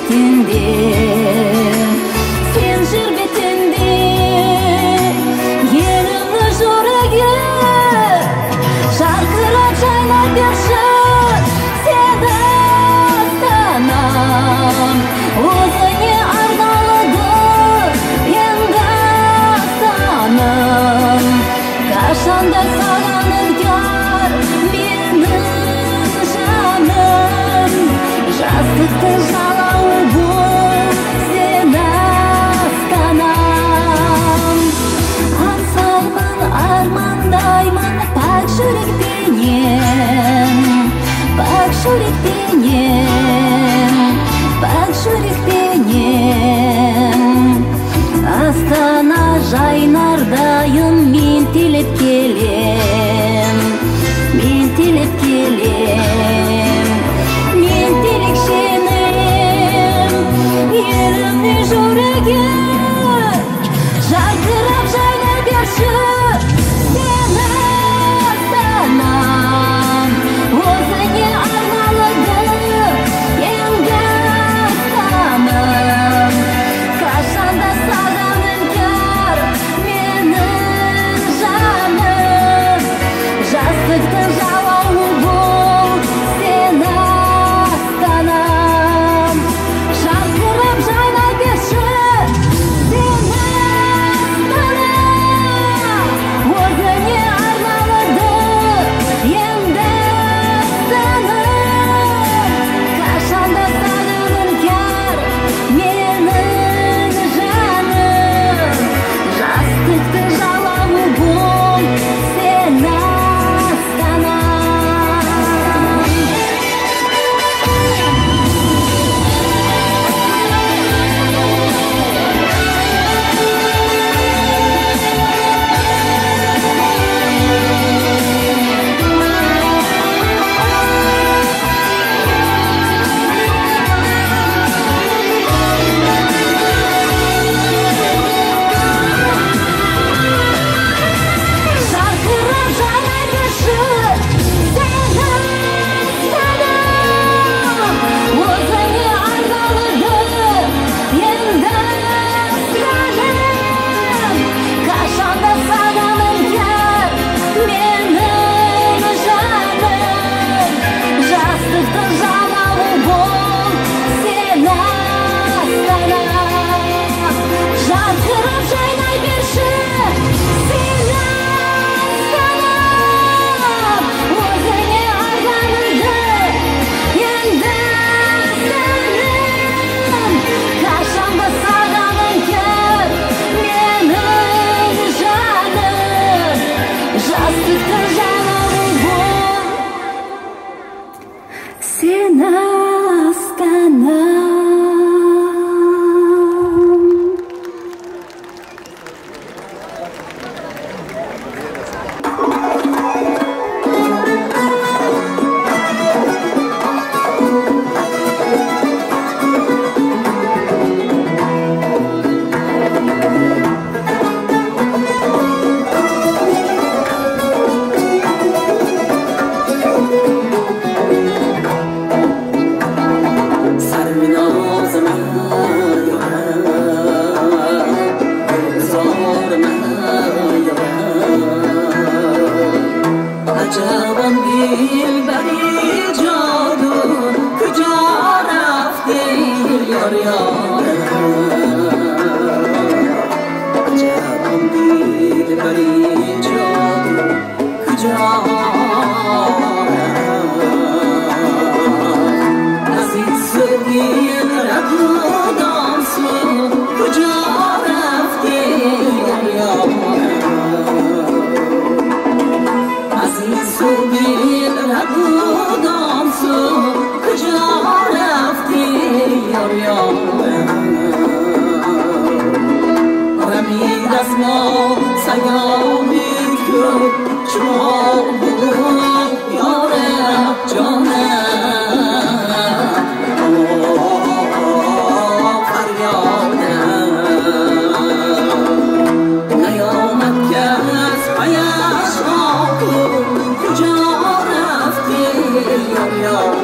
şerbetinde sen şerbetinde yerimli yüreği şarkılar çaynar berşi sen astanam o'zingga arnaladi endi astanam qachonda sog'inibgar meni jonim jaslikda jalov bu sen astanam ansayman armandayman pak shurekdenim pak shurekdenim astana jaynardayım men tilib kelem men tilib kelem men tilekşenim yerimni yüreği jarqirab jaynar berşi sen astanam o'zingga arnaladi endi astanam qachonda sog'inibgar meni jonim jaslikda jalov bo'l sen astanam jarqirab jaynar berşi sen astanam o'zingga arnaladi endi astanam qachonda sog'inibgar meni jonim jaslikda jalov bo'l sen astanam jarqirab jaynar berşi sen astanam o'zingga arnaladi endi astanam qachonda sog'inibgar meni jonim jaslikda jalov bo'l sen astanam jarqirab jaynar berşi sen astanam o'zingga arnaladi endi astanam qachonda sog'inibgar meni jonim jaslikda jalov bo'l sen astanam عجبم دلبری جادو کجا رفتی یار عجبم دلبری جادو کجا عزیز دل رفت دانسو کجا رفتی یار عزیز دل رفت کجا رفتی یار رمید از ما سیامی که شما بود یارم جانم فریادم نیامد کس پیش را کجا رفتی یار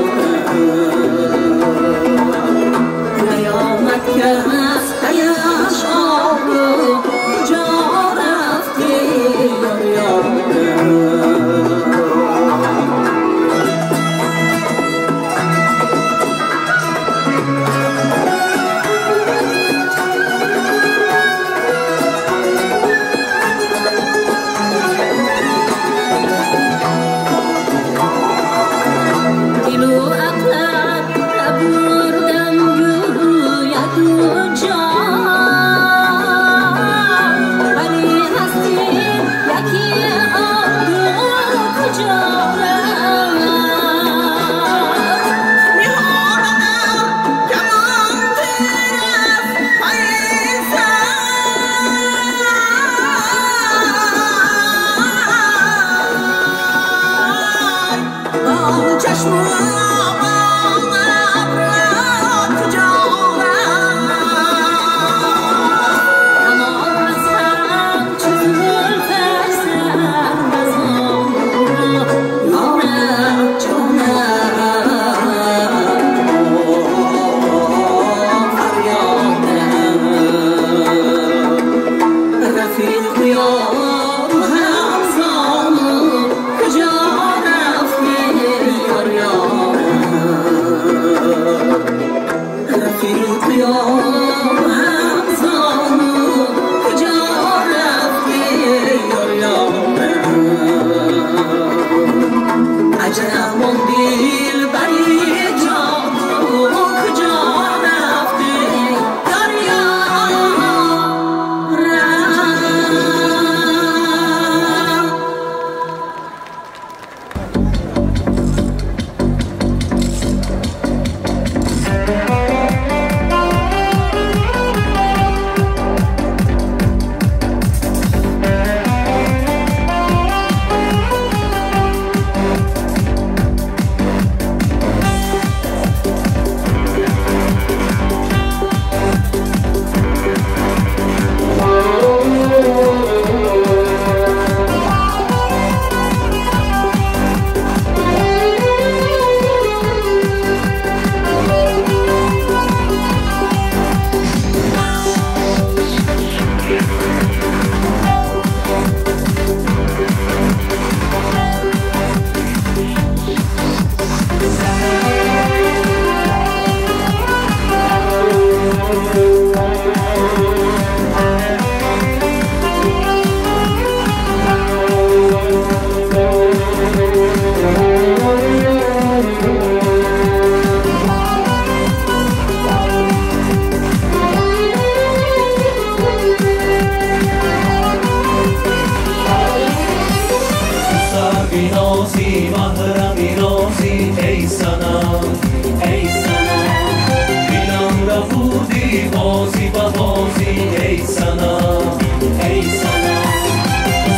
بازی و بازی ای صنم ای صنم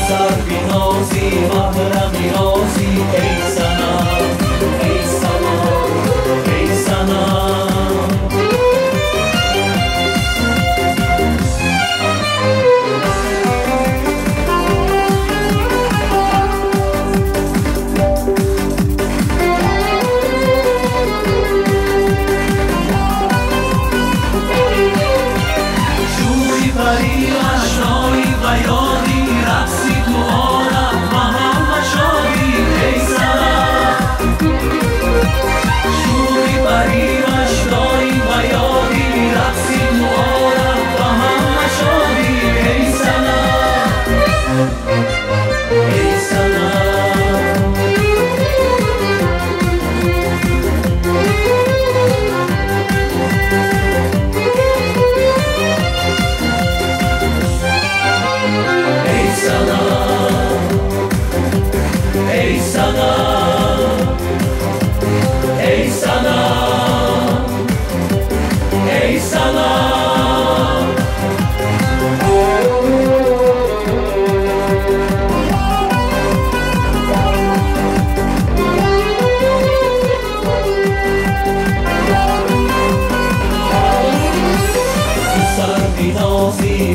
سر بینازی محرمی رازی ای صنم ای صنم ای صنم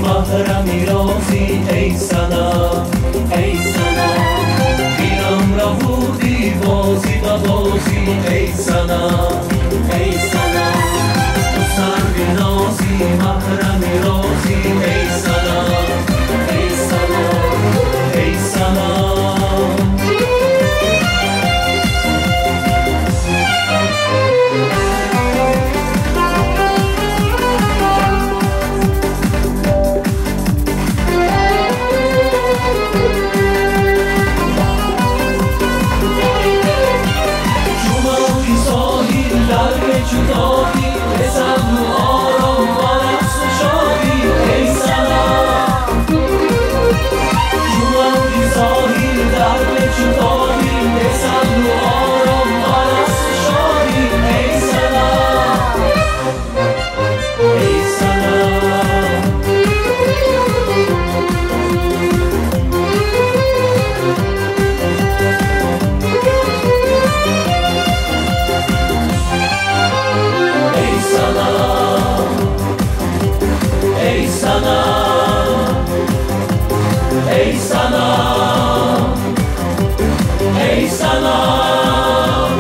محرمی رازی ای صنم ای صنم بینم رهودی بازی و بازی ای صنم ای صنم سر بینازی محرمی رازی ای صنم ای صنم ای صنم جدایی بزن رو آرام و نفس و شادی ای صنم جوان بی ظاهر درب جدایی بزن رو آرام و نفس و شادی ای صنم ای صنم ای صنم ای صنم ای صنم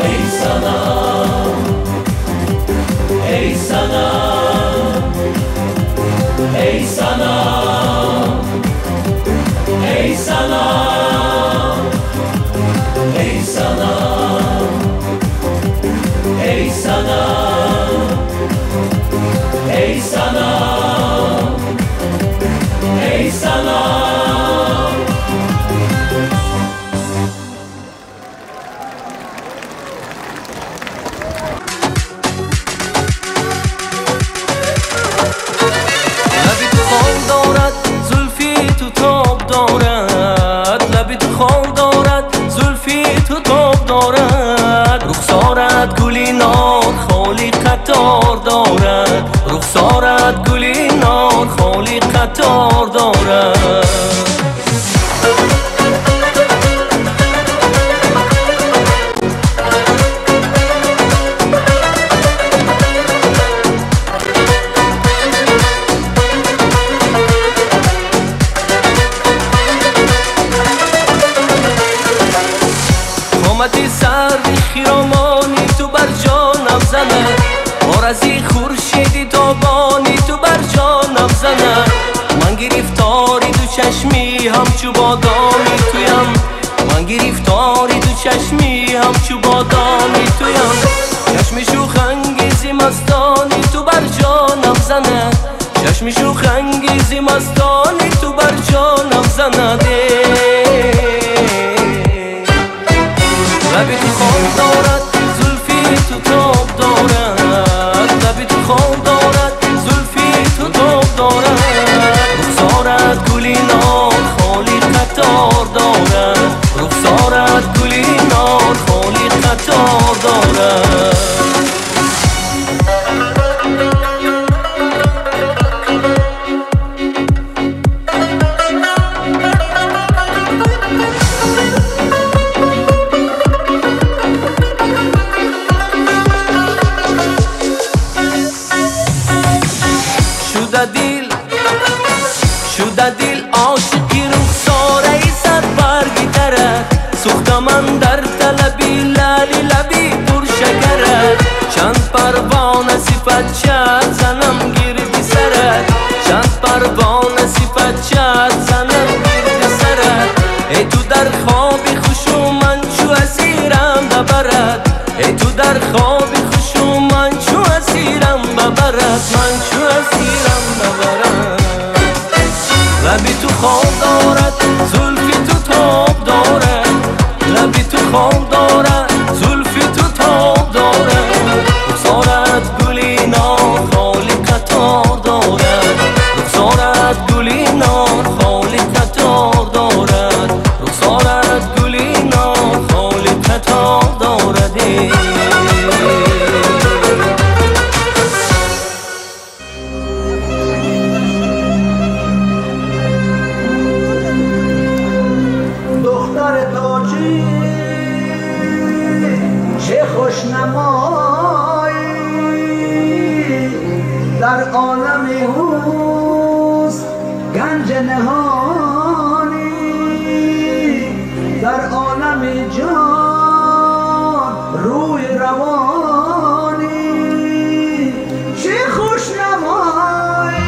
ای صنم ای صنم ای صنم ای صنم ای صنم ای صنم ای صنم ای صنم لبی تو خال دارد زلفی تو تاب دارد لبی تو خال دارد زلفی تو تاب دارد رخسارت گلی نار خالی قطار دارد رخسارت گلی نار خالی قطار دارد قامتی سردی خیرامانی تو بر جانم زنه بارزی خورشیدی تابانی تو بر جانم زنه من گرفتاری تو چشمی همچو بادامی تویم من گرفتاری تو چشمی همچو بادامی تویم چشمی شوخ انگیزی مستانی تو بر جانم زنه چشمی شوخ انگیزی مستانی تو بر جانم زنه لبی تو خال دارد زلفی تو تاب دارد لبی تو خال دارد زلفی تو تاب دارد رخسارت گلی نار خالی قطار دارد رخسارت گلی نار خالی قطار دارد در عالم اوست گنج نهانی، در عالم جان روی روانی، چه خوش نمایی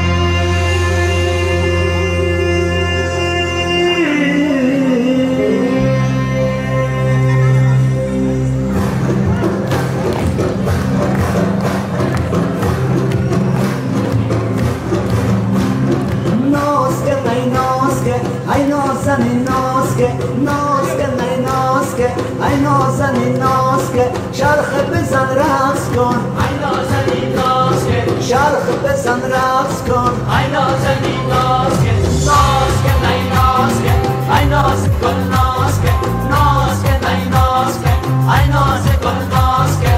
ای نازنین نازکه، نازکه نی نازکه، ای نازنین نازکه، چرخ بزن رقص کن، ای نازنین نازکه، چرخ بزن رقص کن، ای نازنین نازکه، نازکه نی نازکه، ای ناز گل نازکه، نازکه نی نازکه، ای ناز گل نازکه.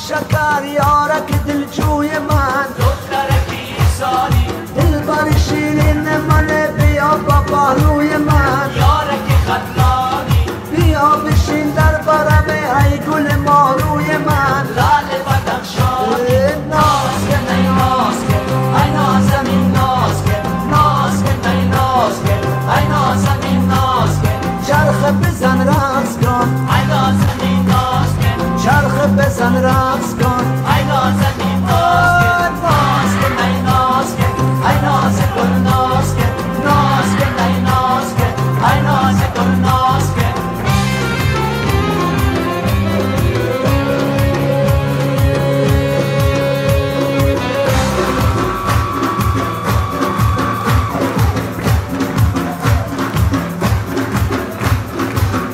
شکر یارک دلجوی من، دخترکی سالی دل بر شیرین من، بیا با پهلوی من، یارک خطلانی بیا بشین در برم ای گل ماروی من، لال بدخشانی. نازکه نی نازکه، ای نازنین نازکه، نازکه نی نازکه، ای نازنین نازکه، چرخ بزن رقص کن، ای نازنین نازکه، چرخ بزن رقص کن، ای نازنین نازکه، نازکه نی نازکه، ای ناز گل نازکه، نازکه نی نازکه، ای ناز گل نازکه.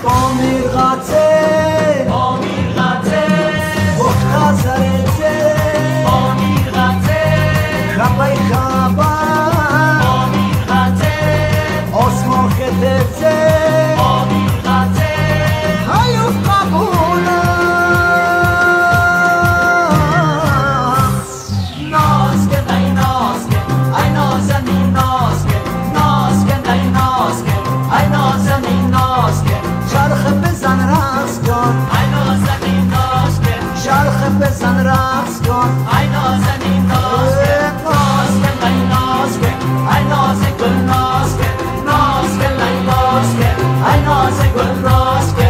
با میرغته با میرغته بخت زرته با میرغته خبای خبر با میرغته آسمان خدته با میرغته هیو قبولم نازکه نی نازکه، ای نازنین نازکه، نازکه نی نازکه، ای نازنین نازکه، چرخ بزن رقص کن، ای نازنین نازکه، چرخ بزن رقص کن، ای نازنین نازکه، نازکه نی نازکه، ای ناز گل نازکه، نازکه نی نازکه، ای ناز گل نازکه.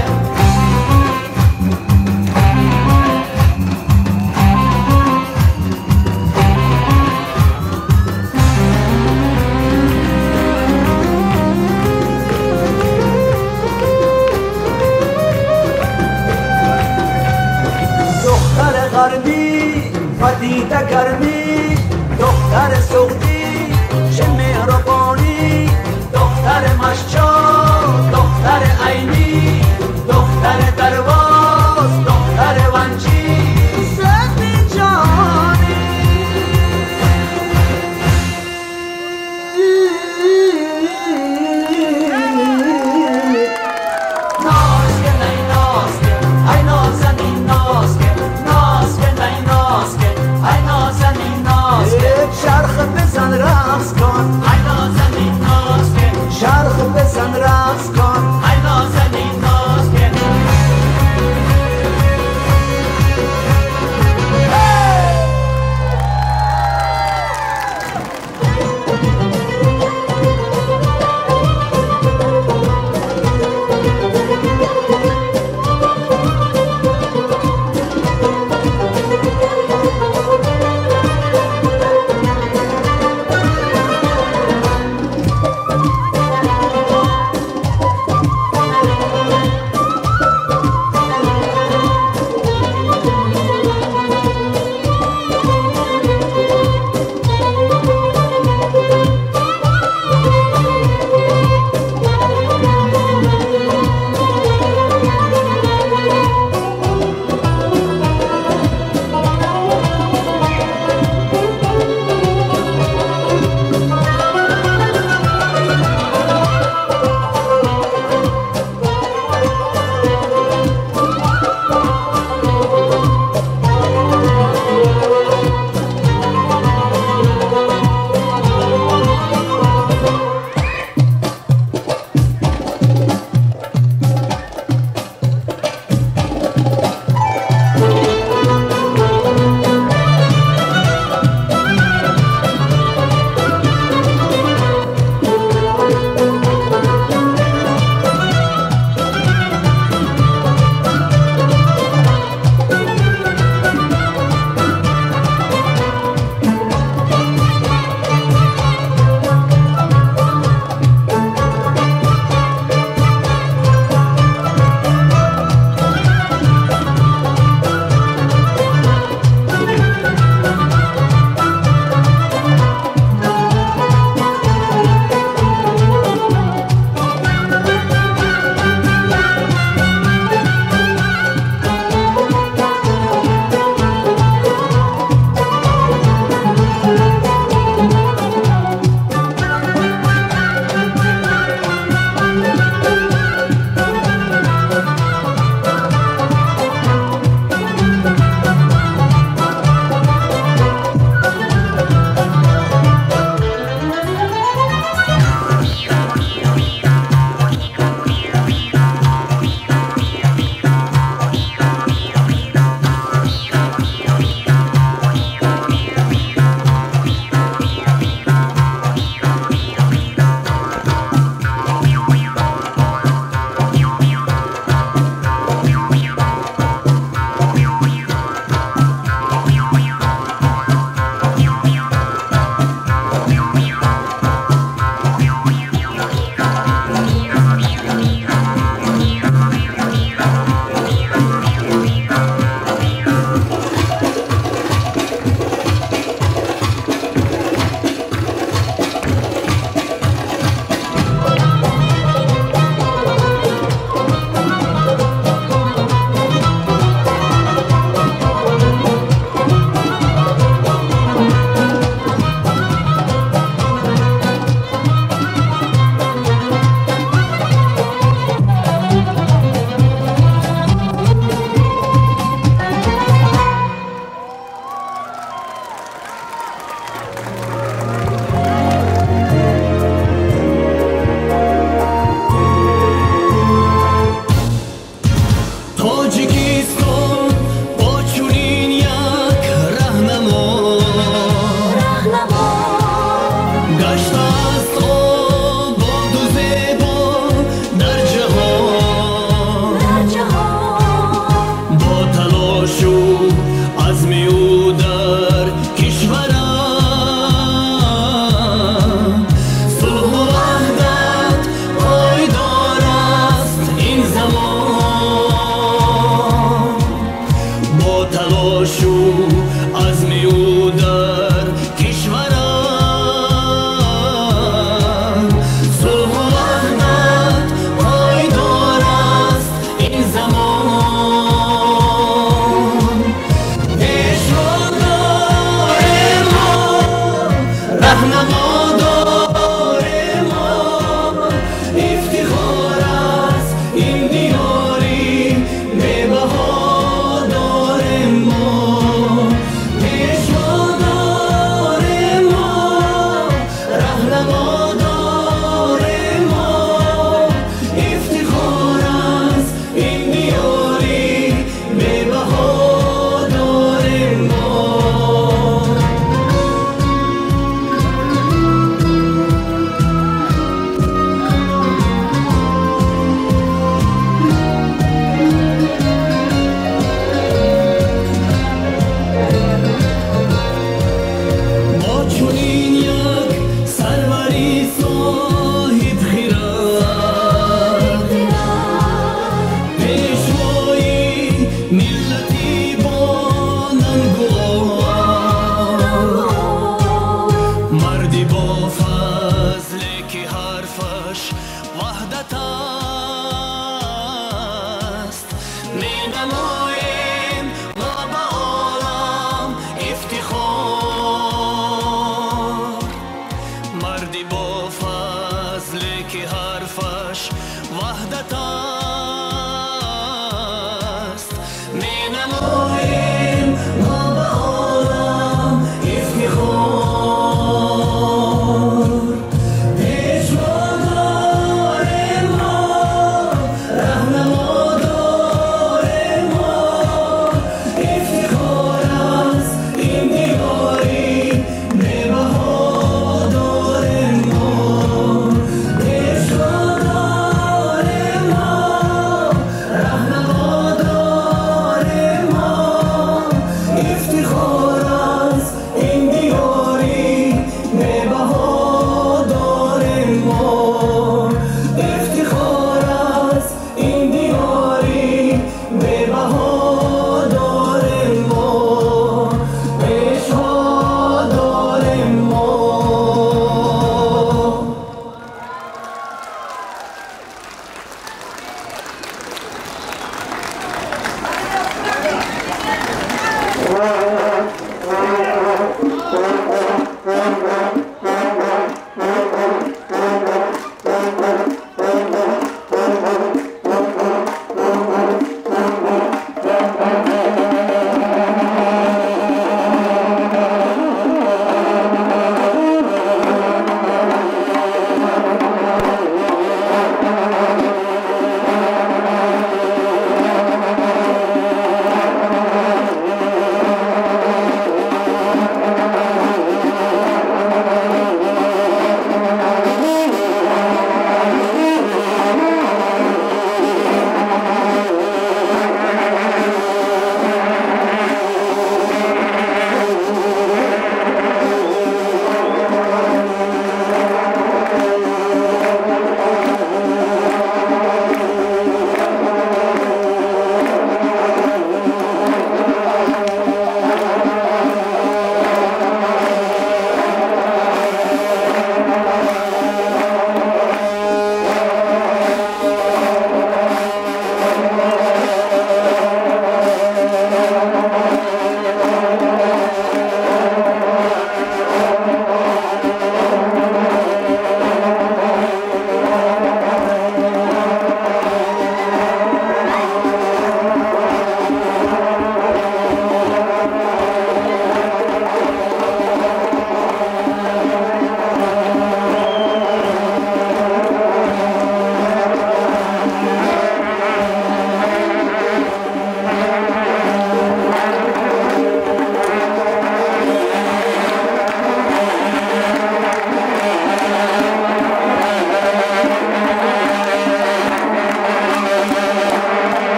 دختر غربی پدیده گرمی، دختر سعودی چه مهربانی، دختر مشجا، دختر عینی، دختر دروا